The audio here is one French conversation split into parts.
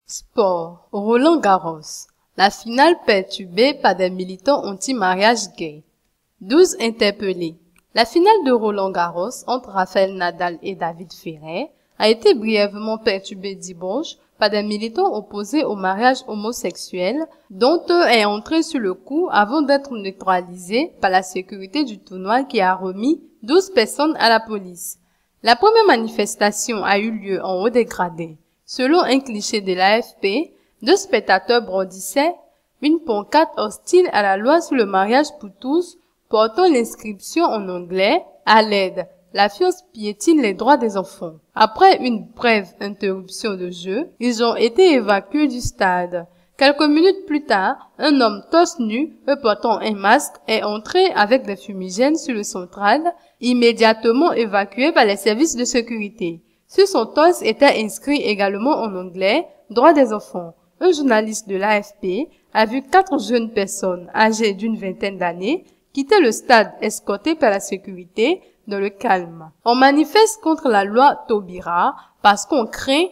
Sport. Roland-Garros. La finale perturbée par des militants anti-mariage gay. 12 interpellés. La finale de Roland-Garros entre Rafael Nadal et David Ferrer a été brièvement perturbée dimanche par des militants opposés au mariage homosexuel, dont un est entré sur le coup avant d'être neutralisé par la sécurité du tournoi qui a remis 12 personnes à la police. La première manifestation a eu lieu en haut des gradins. Selon un cliché de l'AFP, 2 spectateurs brandissaient une pancarte hostile à la loi sur le mariage pour tous, portant l'inscription en anglais « À l'aide, la fiance piétine les droits des enfants ». Après une brève interruption de jeu, ils ont été évacués du stade. Quelques minutes plus tard, un homme torse nu et portant un masque est entré avec des fumigènes sur le central, immédiatement évacué par les services de sécurité. Sur son torse était inscrit également en anglais « Droits des enfants ». Un journaliste de l'AFP a vu 4 jeunes personnes âgées d'une vingtaine d'années quitter le stade escortées par la sécurité dans le calme. On manifeste contre la loi Taubira parce qu'on craint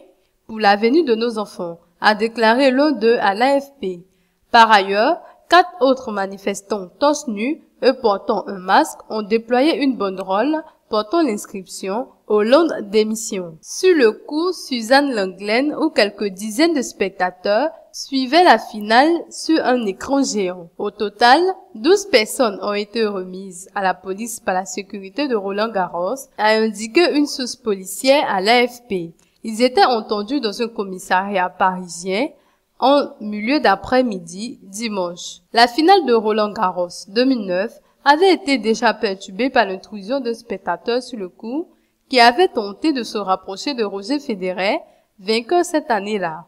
pour l'avenir de nos enfants, a déclaré l'un d'eux à l'AFP. Par ailleurs, 4 autres manifestants torse nus et portant un masque ont déployé une banderole portant l'inscription « Hollande démission ». Sur le coup, Suzanne Lenglen ou quelques dizaines de spectateurs suivaient la finale sur un écran géant. Au total, 12 personnes ont été remises à la police par la sécurité de Roland-Garros, a indiqué une source policière à l'AFP. Ils étaient entendus dans un commissariat parisien en milieu d'après-midi dimanche. La finale de Roland-Garros 2009 avait été déjà perturbée par l'intrusion de spectateurs sur le coup qui avaient tenté de se rapprocher de Roger Federer, vainqueur cette année-là.